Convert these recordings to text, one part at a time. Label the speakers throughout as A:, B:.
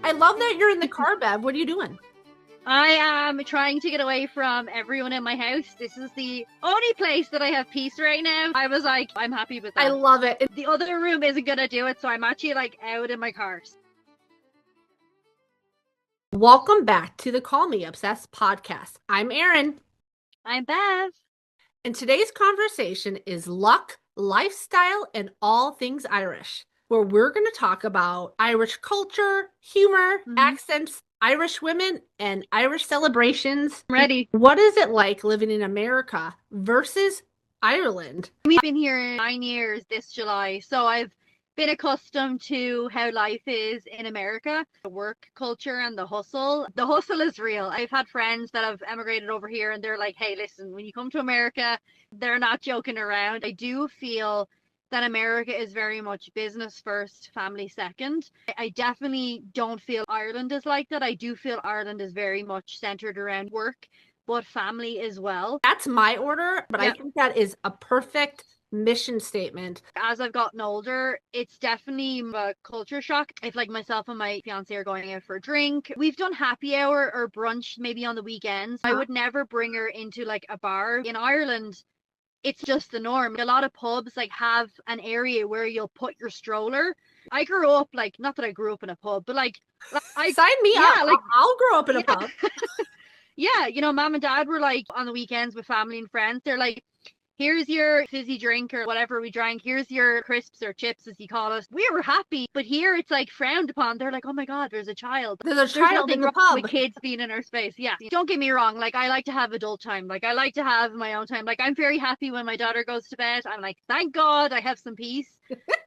A: I love that you're in the car, Bev. What are you doing?
B: I am trying to get away from everyone in my house. This is the only place that I have peace right now. I was like, I'm happy with
A: I
B: that.
A: love it.
B: The other room isn't gonna do it, so I'm actually like out in my car.
A: Welcome back to the Call Me Obsessed podcast. I'm Erin,
B: I'm Bev.
A: and today's conversation is luck, lifestyle, and all things Irish, where we're going to talk about Irish culture, humor, accents, Irish women, and Irish celebrations.
B: I'm ready.
A: What is it like living in America versus Ireland?
B: We've been here 9 years this July, so I've been accustomed to how life is in America, the work culture and the hustle. The hustle is real. I've had friends that have emigrated over here and they're like, hey, listen, when you come to America, they're not joking around. I do feel that America is very much business first, family second. I definitely don't feel Ireland is like that. I do feel Ireland is very much centered around work, but family as well.
A: That's my order, but I think that is a perfect mission statement.
B: As I've gotten older, it's definitely a culture shock. If like myself and my fiance are going out for a drink, we've done happy hour or brunch maybe on the weekends. I would never bring her into like a bar. In Ireland, it's just the norm. A lot of pubs like have an area where you'll put your stroller. I grew up like, not that I grew up in a pub, but like I
A: sign me up.
B: like
A: I'll grow up in a pub.
B: Yeah, you know, mom and dad were like on the weekends with family and friends. They're like, here's your fizzy drink or whatever we drank. Here's your crisps or chips, as you call it. We were happy, but here it's like frowned upon. They're like, oh my God, there's a child.
A: There's a child in the pub.
B: With kids being in our space. Yeah. Don't get me wrong. Like, I like to have adult time. Like, I like to have my own time. Like, I'm very happy when my daughter goes to bed. I'm like, thank God I have some peace.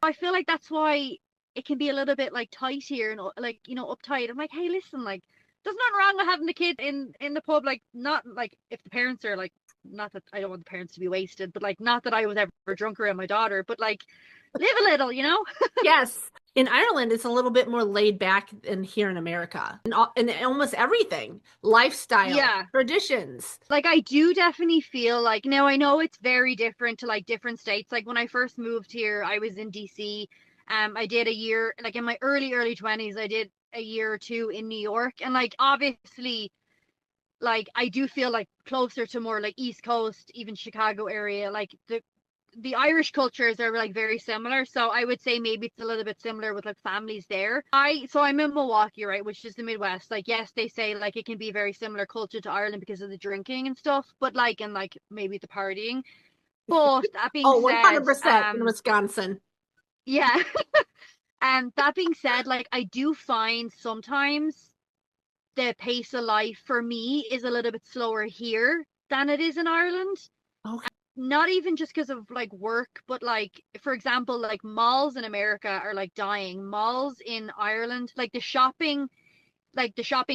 B: I feel like that's why it can be a little bit like tight here and like, you know, uptight. I'm like, hey, listen, like, there's nothing wrong with having the kid in the pub. Like, not like if the parents are like, not that I don't want the parents to be wasted, but like, not that I was ever drunk around my daughter, but like, live a little, you know?
A: Yes. In Ireland, it's a little bit more laid back than here in America. And almost everything, lifestyle, traditions.
B: Like, I do definitely feel like, now I know it's very different to like different states. Like when I first moved here, I was in DC. I did a year, like in my early 20s, I did a year or two in New York. And like, obviously, like I do feel like closer to more like East Coast, even Chicago area. Like the Irish cultures are like very similar. So I would say maybe it's a little bit similar with like families there. I'm in Milwaukee, right, which is the Midwest. Like, yes, they say like it can be very similar culture to Ireland because of the drinking and stuff, but like, and like maybe the partying. But that being said,
A: 100% in Wisconsin.
B: Yeah. And that being said, like I do find sometimes the pace of life for me is a little bit slower here than it is in Ireland.
A: Okay.
B: Not even just because of like work, but like, for example, like malls in America are like dying. Malls in Ireland, like the shopping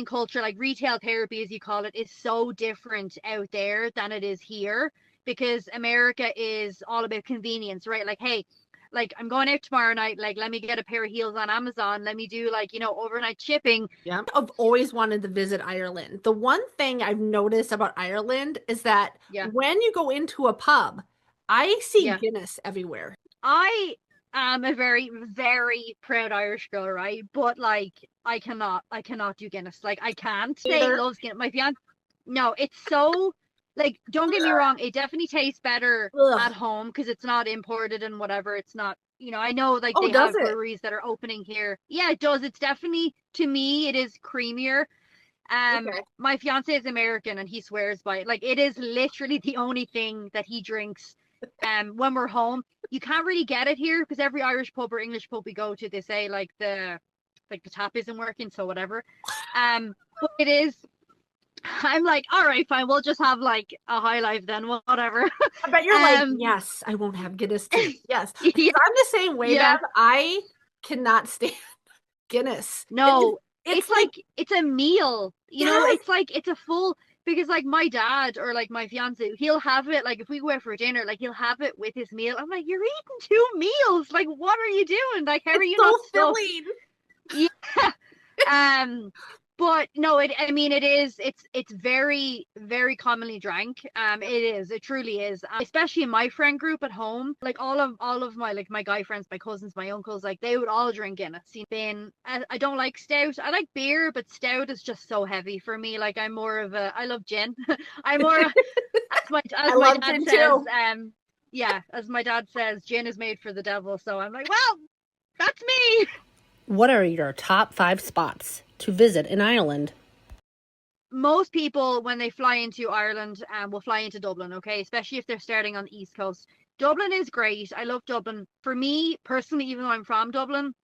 B: culture, like retail therapy, as you call it, is so different out there than it is here because America is all about convenience, right? Like, hey, like I'm going out tomorrow night, like let me get a pair of heels on Amazon, let me do like, you know, overnight shipping.
A: Yeah, I've always wanted to visit Ireland. The one thing I've noticed about Ireland is that when you go into a pub, I see Guinness everywhere.
B: I am a very, very proud Irish girl, right? But like I cannot do Guinness. Like I can't. Say loves Guinness. My fiance, no, it's so like, don't get me wrong, it definitely tastes better at home because it's not imported and whatever. It's not, you know, I know like they have breweries that are opening here. Yeah, it does. It's definitely, to me, it is creamier. My fiance is American and he swears by it. Like it is literally the only thing that he drinks when we're home. You can't really get it here because every Irish pub or English pub we go to, they say like the tap isn't working, so whatever. But it is, I'm like, all right, fine, we'll just have like a high life then, whatever.
A: I bet you're like, yes, I won't have Guinness too. Yes. I'm the same way, Bev. I cannot stand Guinness.
B: No, it's like, it's a meal, you know, it's like, it's a full, because like my dad or like my fiance, he'll have it, like if we go out for dinner, like he'll have it with his meal. I'm like, you're eating 2 meals. Like, what are you doing? Like, how are you not
A: filling?
B: Yeah. But no, I mean, it's very, very commonly drank. It truly is. Especially in my friend group at home, like all of my, like my guy friends, my cousins, my uncles, like they would all drink Guinness. I don't like stout. I like beer, but stout is just so heavy for me. Like I love gin. I'm more, as
A: I
B: my
A: love
B: dad
A: gin
B: says,
A: too.
B: yeah, as my dad says, gin is made for the devil. So I'm like, well, that's me.
A: What are your top 5 spots to visit in Ireland?
B: Most people, when they fly into Ireland, will fly into Dublin, okay? Especially if they're starting on the East Coast. Dublin is great. I love Dublin. For me personally, even though I'm from Dublin,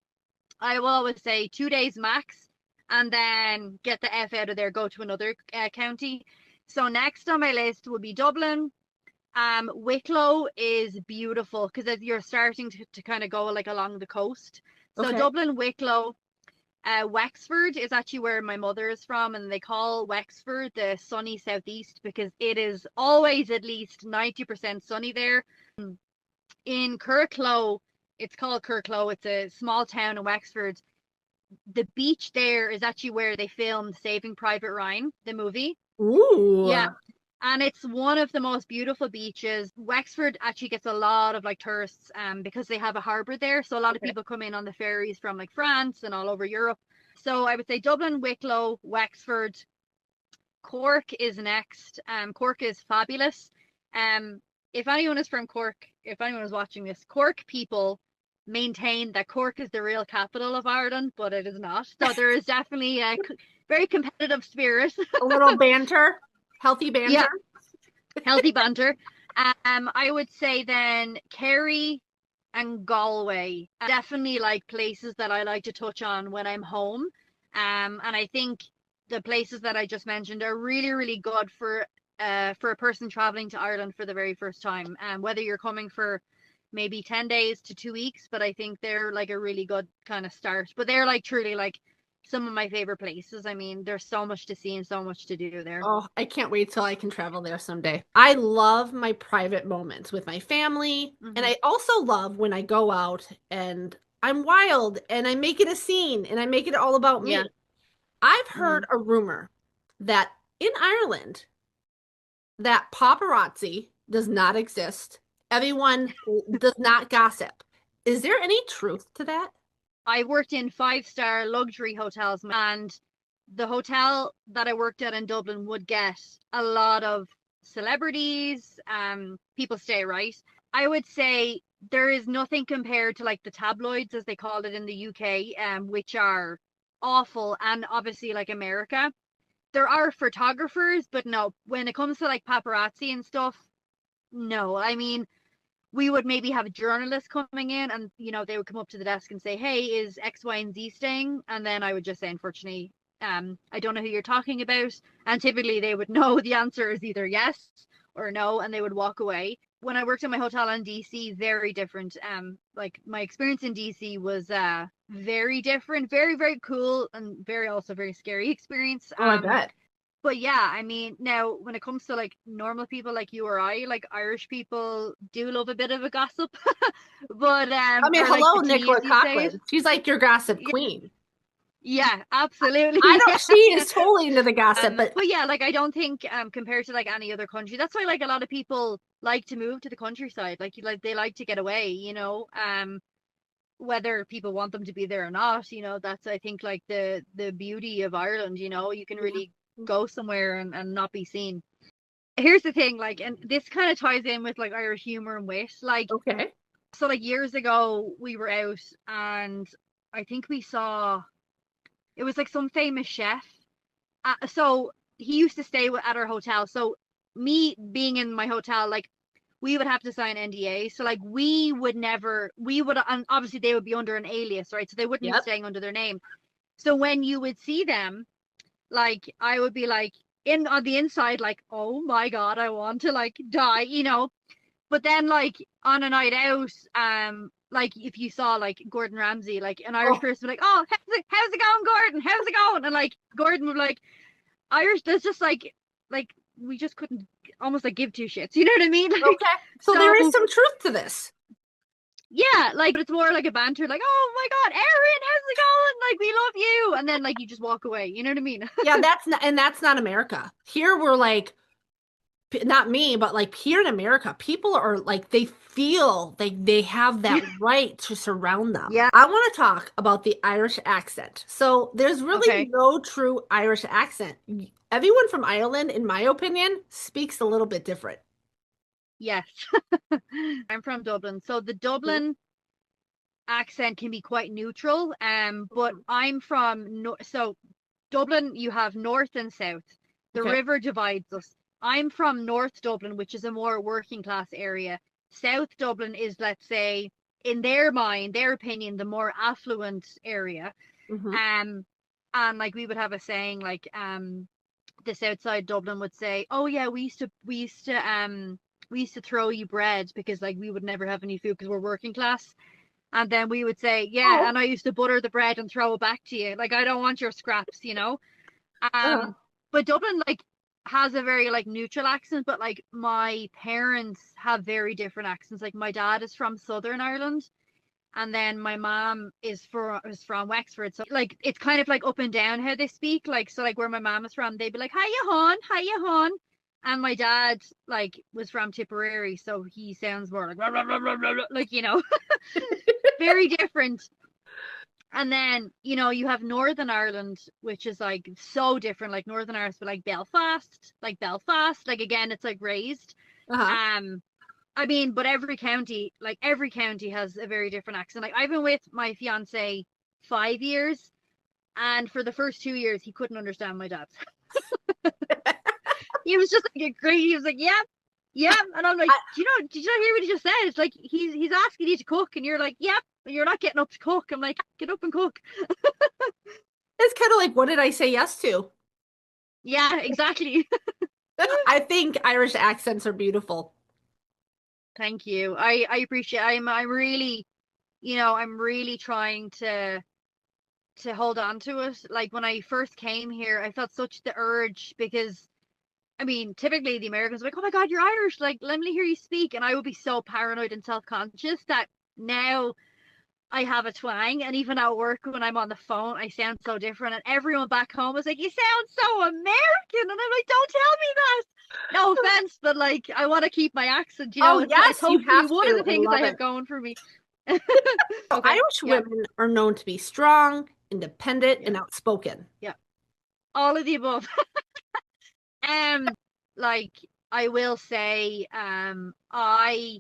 B: I will always say 2 days max, and then get the F out of there, go to another county. So next on my list would be Dublin. Wicklow is beautiful because you're starting to kind of go like along the coast. So
A: Okay.
B: Dublin, Wicklow, Wexford is actually where my mother is from, and they call Wexford the sunny southeast because it is always at least 90% sunny there. In Kirklow, it's called Kirklow, it's a small town in Wexford. The beach there is actually where they filmed Saving Private Ryan, the movie. Yeah.
A: Ooh.
B: And it's one of the most beautiful beaches. Wexford actually gets a lot of like tourists because they have a harbour there. So a lot of
A: Okay.
B: people come in on the ferries from like France and all over Europe. So I would say Dublin, Wicklow, Wexford, Cork is next. Cork is fabulous. Um, if anyone is from Cork, if anyone is watching this, Cork people maintain that Cork is the real capital of Ireland, but it is not. So there is definitely a very competitive spirit.
A: A little banter, healthy
B: Yeah,
A: banter.
B: healthy banter. I would say then Kerry and Galway are definitely like places that I like to touch on when I'm home. And I think the places that I just mentioned are really, really good for a person traveling to Ireland for the very first time. Whether you're coming for maybe 10 days to 2 weeks, but I think they're like a really good kind of start. But they're like truly like some of my favorite places. I mean, there's so much to see and so much to do there.
A: Oh, I can't wait till I can travel there someday. I love my private moments with my family, and
B: Hmm.
A: I also love when I go out and I'm wild and I make it a scene and I make it all about
B: Yeah.
A: me. I've heard
B: Hmm.
A: a rumor that in Ireland that paparazzi does not exist. Everyone does not gossip. Is there any truth to that?
B: I worked in five-star luxury hotels, and the hotel that I worked at in Dublin would get a lot of celebrities, people stay, right? I would say there is nothing compared to like the tabloids, as they call it in the UK, which are awful, and obviously like America. There are photographers, but no, when it comes to like paparazzi and stuff, no. I mean, we would maybe have a journalist coming in, and they would come up to the desk and say, hey, is X, Y, and Z staying? And then I would just say, unfortunately, I don't know who you're talking about. And typically they would know the answer is either yes or no, and they would walk away. When I worked in my hotel in DC, very different. Like my experience in DC was very different, very, very cool, and very also very scary experience.
A: Oh, I bet.
B: But yeah, I mean, now when it comes to like normal people like you or I, like Irish people do love a bit of a gossip. But
A: I mean,
B: or like
A: hello,
B: the
A: Nicola
B: tease you say it.
A: Coughlin. She's like your gossip
B: Yeah,
A: queen.
B: yeah, absolutely.
A: I don't,
B: Yeah.
A: she is totally into the gossip, but
B: But yeah, like I don't think compared to like any other country, that's why like a lot of people like to move to the countryside. Like they like to get away, whether people want them to be there or not, that's I think like the beauty of Ireland, you can
A: yeah.
B: really go somewhere and not be seen. Here's the thing, like, and this kind of ties in with like Irish humor and wit. Like,
A: Okay.
B: so like years ago we were out, and I think we saw it was like some famous chef. So he used to stay at our hotel. So me being in my hotel, like we would have to sign NDA. So like we would, and obviously they would be under an alias, right? So they wouldn't be
A: Yep.
B: staying under their name. So when you would see them, like I would be like in on the inside, like, oh my God, I want to like die. But then like on a night out, like if you saw like Gordon Ramsay, like an Irish
A: Oh,
B: person would be like, oh, how's it going, Gordon? How's it going? And like Gordon would be like, Irish, there's just like we just couldn't almost like give two shits. You know what I mean? Like
A: okay. So there is
B: so
A: some truth to this.
B: yeah, like, but it's more like a banter, like, oh my God, Erin, how's it going? Like, we love you. And then like you just walk away. You know what I mean?
A: Yeah, that's not America. Here we're like, not me, but like here in America, people are like they feel like they have that right to surround them.
B: Yeah.
A: I want to talk about the Irish accent. So there's really
B: Okay.
A: no true Irish accent. Everyone from Ireland, in my opinion, speaks a little bit different.
B: Yes. I'm from Dublin. So the
A: Mhm.
B: Dublin accent can be quite neutral. But I'm from no so Dublin, you have north and south. The
A: Okay.
B: river divides us. I'm from North Dublin, which is a more working class area. South Dublin is, let's say, in their mind, their opinion, the more affluent area.
A: Hmm.
B: Um, and like we would have a saying like this outside Dublin would say, "Oh yeah, we used to throw you bread because like we would never have any food because we're working class." And then we would say, "Yeah,
A: Oh,
B: and I used to butter the bread and throw it back to you. Like I don't want your scraps, you know."
A: uh,
B: But Dublin like has a very like neutral accent, but like my parents have very different accents. Like my dad is from Southern Ireland, and then my mom is from Wexford. So like it's kind of like up and down how they speak. Like so like where my mom is from, they'd be like, "Hiya hon, hiya hon." And my dad like was from Tipperary, so he sounds more like like very different. And then, you have Northern Ireland, which is like so different. Like Northern Ireland, but like Belfast, like again, it's like raised.
A: uh-huh.
B: Um, I mean, but every county has a very different accent. Like I've been with my fiance 5 years, and for the first 2 years, he couldn't understand my dad. He was just like a great. He was like, "Yep, yep," and I'm like,
A: I,
B: Did you not hear what he just said? It's like he's asking you to cook, and you're like, "Yep," and you're not getting up to cook. I'm like, "Get up and cook."
A: it's kind of like, what did I say yes to?
B: Yeah, exactly.
A: I think Irish accents are beautiful.
B: Thank you. I appreciate. I'm really, I'm really trying to hold on to it. Like when I first came here, I felt such the urge because I mean, typically the Americans are like, "Oh my God, you're Irish! Like, let me hear you speak," and I would be so paranoid and self-conscious that now I have a twang, and even at work when I'm on the phone, I sound so different, and everyone back home was like, "You sound so American," and I'm like, "Don't tell me that." No offense, but like, I want to keep my accent.
A: Oh,
B: It's
A: yes, you
B: hopefully
A: have
B: one of
A: to.
B: the
A: I
B: things I
A: love
B: have
A: it.
B: going for me.
A: So
B: Okay.
A: Irish
B: Yeah.
A: women are known to be strong, independent,
B: Yeah.
A: and outspoken.
B: Yeah. All of the above. Um, like I will say, I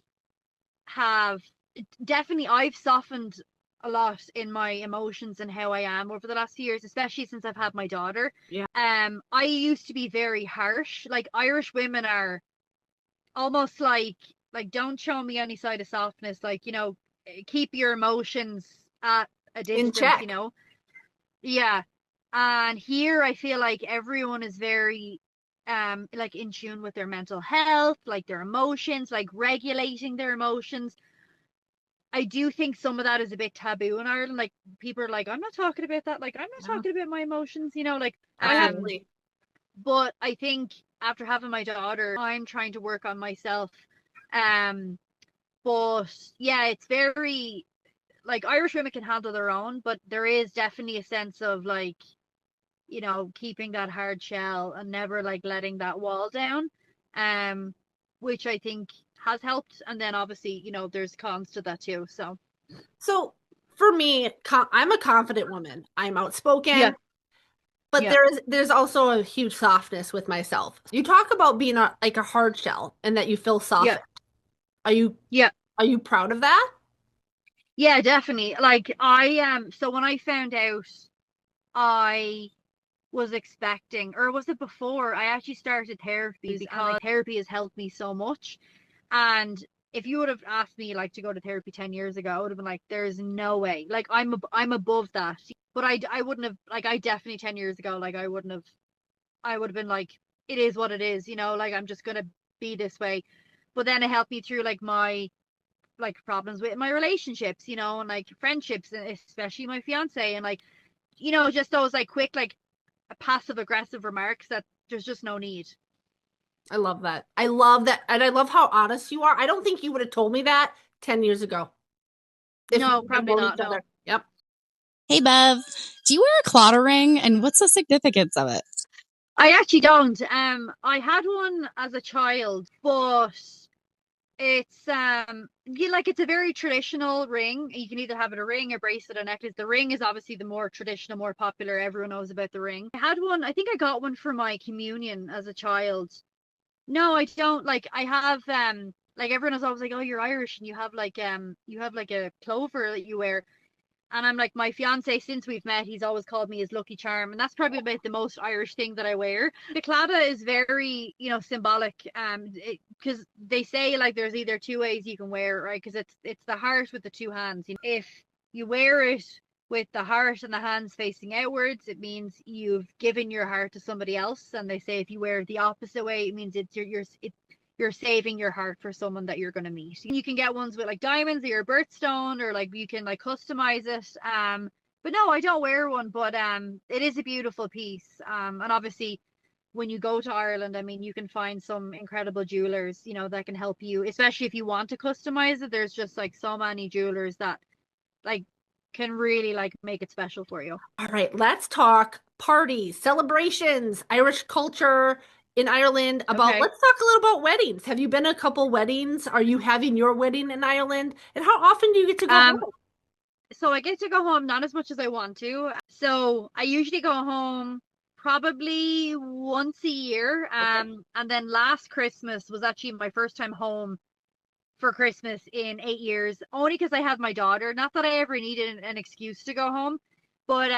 B: have definitely I've softened a lot in my emotions and how I am over the last few years, especially since I've had my daughter.
A: Yeah.
B: I used to be very harsh. Like Irish women are almost like don't show me any side of softness. Like, keep your emotions at a
A: In
B: distance,
A: check.
B: Yeah. And here I feel like everyone is very like in tune with their mental health, like their emotions, like regulating their emotions. I do think some of that is a bit taboo in Ireland. Like people are like, "I'm not talking about that. Like I'm not
A: Yeah,
B: talking about my emotions, like
A: absolutely.
B: but I think after having my daughter, I'm trying to work on myself. Um, but yeah, it's very like Irish women can handle their own, but there is definitely a sense of like, keeping that hard shell and never like letting that wall down. Um, which I think has helped. And then obviously, there's cons to that too. So
A: So for me, I'm a confident woman. I'm
B: yeah,
A: outspoken, but
B: yeah,
A: there's also a huge softness with myself. You talk about being like a hard shell and that you feel
B: yeah,
A: softened. Are you
B: yeah.
A: are you proud of that?
B: Yeah, definitely. Like I am, so when I found out I was expecting, or was it before? I actually started therapy because like therapy has helped me so much. And if you would have asked me like to go to therapy 10 years ago, I would have been like, there's no way. Like I'm above that. But I wouldn't have like I definitely 10 years ago, like I would have been like, it is what it is, like I'm just gonna be this way. But then it helped me through like my like problems with my relationships, and like friendships, and especially my fiance, and like, just those like quick, like passive aggressive remarks that there's just no need.
A: I love that. I love that. And I love how honest you are. I don't think you would have told me that 10 years ago. if
B: No,
A: you have
B: probably
A: known
B: not.
A: each
B: No.
A: other. Yep.
C: Hey, Bev, do you wear a clotter ring and what's the significance of it?
B: I actually don't. I had one as a child, but it's like it's a very traditional ring. You can either have it a ring, a bracelet, a necklace. The ring is obviously the more traditional, more popular. Everyone knows about the ring. I had one, I think I got one for my communion as a child. No, I don't. Like I have like everyone is always like, "Oh, you're Irish and you have like a clover that you wear." And I'm like, my fiance, since we've met, he's always called me his lucky charm. And that's probably about the most Irish thing that I wear. The claddagh is very, symbolic. Because they say like there's either two ways you can wear it, right? Because it's the heart with the two hands. If you wear it with the heart and the hands facing outwards, it means you've given your heart to somebody else. And they say if you wear it the opposite way, it means you're saving your heart for someone that you're going to meet. You can get ones with like diamonds or your birthstone, or like you can like customize it. But no, I don't wear one, but it is a beautiful piece. And obviously when you go to Ireland, I mean, you can find some incredible jewelers, that can help you, especially if you want to customize it. There's just like so many jewelers that like can really like make it special for you.
A: All right, let's talk parties, celebrations, Irish culture in Ireland.
B: Okay.
A: Let's talk a little about weddings. Have you been to a couple weddings? Are you having your wedding in Ireland? And how often do you get to go
B: Um,
A: home?
B: so I get to go home not as much as I want to. So I usually go home probably once a year.
A: Okay.
B: And then last Christmas was actually my first time home for Christmas in 8 years, only because I had my daughter. Not that I ever needed an excuse to go home, but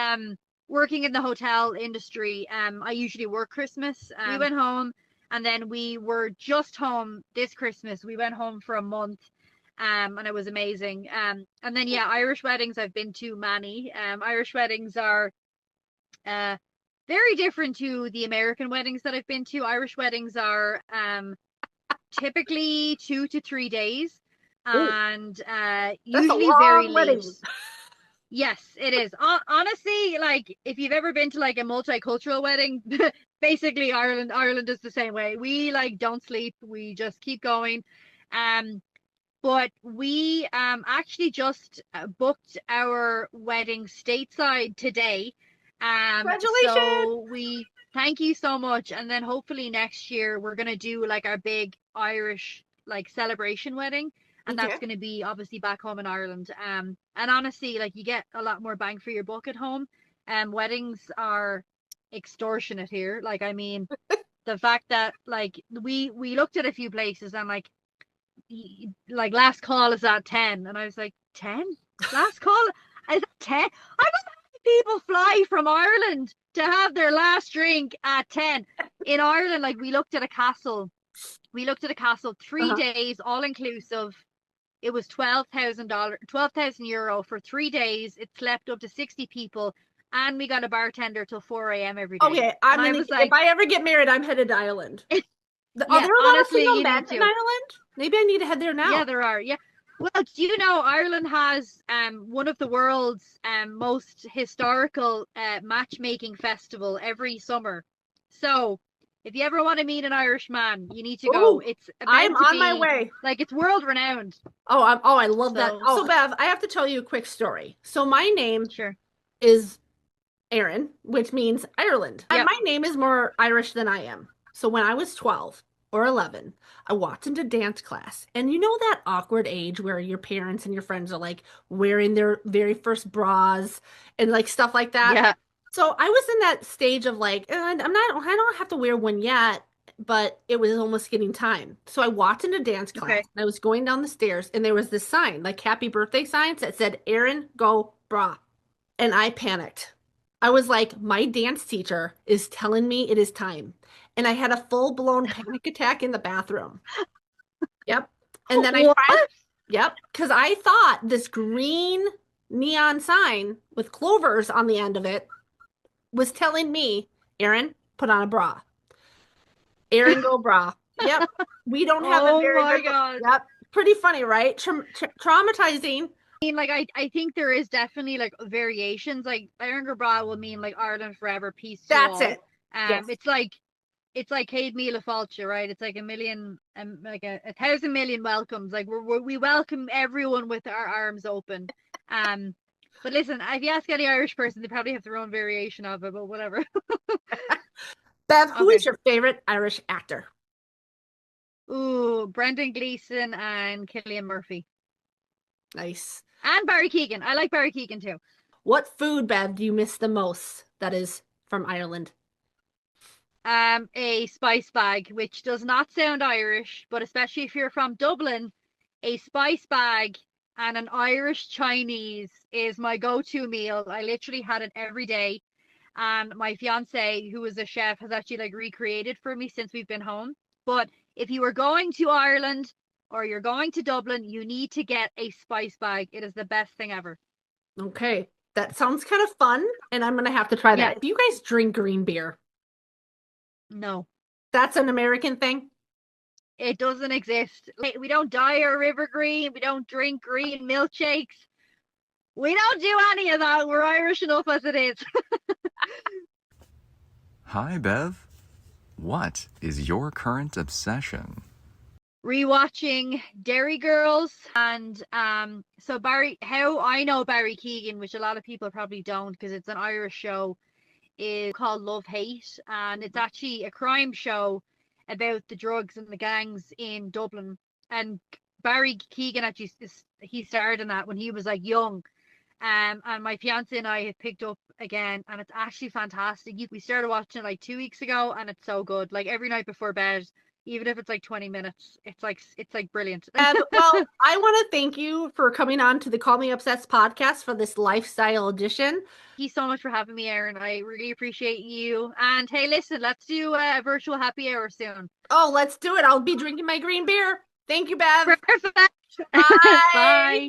B: working in the hotel industry, I usually work Christmas. We went home, and then we were just home this Christmas. We went home for a month. And it was amazing. And then yeah, Irish weddings I've been to many. Irish weddings are uh very different to the American weddings that I've been to. Irish weddings are typically 2 to 3 days,
A: Oh,
B: and
A: that's a
B: usually very
A: long
B: late.
A: wedding.
B: Yes, it is. Honestly, like if you've ever been to like a multicultural wedding, basically Ireland is the same way. We like don't sleep. We just keep going. Um, but we actually just booked our wedding stateside today.
A: Congratulations.
B: So we thank you so much. And then hopefully next year we're gonna do like our big Irish like celebration wedding. And
A: Okay.
B: that's gonna be obviously back home in Ireland. And honestly, like you get a lot more bang for your buck at home. Weddings are extortionate here. Like I mean, the fact that like we looked at a few places and like last call is at 10, and I was like, 10 last call is at 10. I was having people fly from Ireland to have their last drink at 10 in Ireland. Like we looked at a castle 3 days all inclusive. It was $12,000, €12,000 for 3 days. It slept up to 60 people, and we got a bartender till 4 a.m. every day.
A: Okay,
B: And I was
A: if
B: like,
A: I ever get married, I'm headed to Ireland. Are
B: yeah,
A: there a lot of
B: honestly,
A: single
B: you
A: men
B: need
A: in
B: to.
A: Ireland? Maybe I need to head there
B: Yeah,
A: now.
B: there are. Yeah. Well, do you know Ireland has one of the world's most historical matchmaking festival every summer. So, if you ever want to meet an Irish man, you need to go.
A: Oh,
B: It's
A: I'm
B: about to
A: on my
B: be
A: way.
B: like it's world renowned.
A: I love that.
B: So,
A: Oh, so Bev, I have to tell you a quick story. So my name
B: sure.
A: is Erin, which means Ireland.
B: Yep.
A: My name is more Irish than I am. So when I was 12 or 11, I walked into dance class. And you know that awkward age where your parents and your friends are like wearing their very first bras and like stuff like that.
B: Yeah.
A: So I was in that stage of like, I don't have to wear one yet, but it was almost getting time. So I walked into dance class
B: Okay.
A: and I was going down the stairs and there was this sign, like happy birthday signs that said, Erin, go bra. And I panicked. I was like, my dance teacher is telling me it is time. And I had a full-blown panic attack in the bathroom. Yep. And then I
B: What?
A: finally, yep, because I thought this green neon sign with clovers on the end of it was telling me, Erin, put on a bra. Erin, go bra. Yep. We don't have a
B: Oh
A: very
B: my
A: good,
B: God.
A: yep. Pretty funny, right? Traumatizing.
B: I mean, like I think there is definitely like variations. Like Iron Bra will mean like Ireland forever, peace to
A: That's
B: all.
A: it. Yes.
B: It's like it's like Cade Mila Falcha, right? It's like a million, like a 1,000,000,000 welcomes. Like we welcome everyone with our arms open. But listen, if you ask any Irish person, they probably have their own variation of it, but whatever.
A: Bev, who
B: Okay.
A: is your favorite Irish actor?
B: Ooh, Brendan Gleeson and Cillian Murphy.
A: Nice.
B: And Barry Keoghan. I like Barry Keoghan too.
A: What food, Bev, do you miss the most that is from Ireland?
B: A spice bag, which does not sound Irish, but especially if you're from Dublin, a spice bag and an Irish Chinese is my go-to meal. I literally had it every day. And my fiance, who is a chef, has actually like recreated for me since we've been home. But if you are going to Ireland or you're going to Dublin, you need to get a spice bag. It is the best thing ever.
A: Okay, that sounds kind of fun, and I'm gonna have to try
B: Yeah.
A: that. Do you guys drink green beer?
B: No,
A: That's an American thing?
B: it doesn't exist. We don't dye our river green. We don't drink green milkshakes. We don't do any of that. We're Irish enough as it is.
D: Hi, Bev. What is your current obsession?
B: Rewatching Derry Girls and so Barry, how I know Barry Keoghan, which a lot of people probably don't because it's an Irish show, is called Love Hate, and it's actually a crime show about the drugs and the gangs in Dublin. And Barry Keoghan actually he starred in that when he was like young. And my fiance and I have picked up again, and it's actually fantastic. We started watching it like 2 weeks ago, and it's so good. Like every night before bed, even if it's like 20 minutes, it's like brilliant.
A: Well, I want to thank you for coming on to the Call Me Obsessed podcast for this lifestyle edition.
B: Thank you so much for having me, Erin. I really appreciate you. And hey, listen, let's do a virtual happy hour soon.
A: Oh, let's do it. I'll be drinking my green beer. Thank you, Bev.
B: Perfect.
A: Bye.
B: Bye.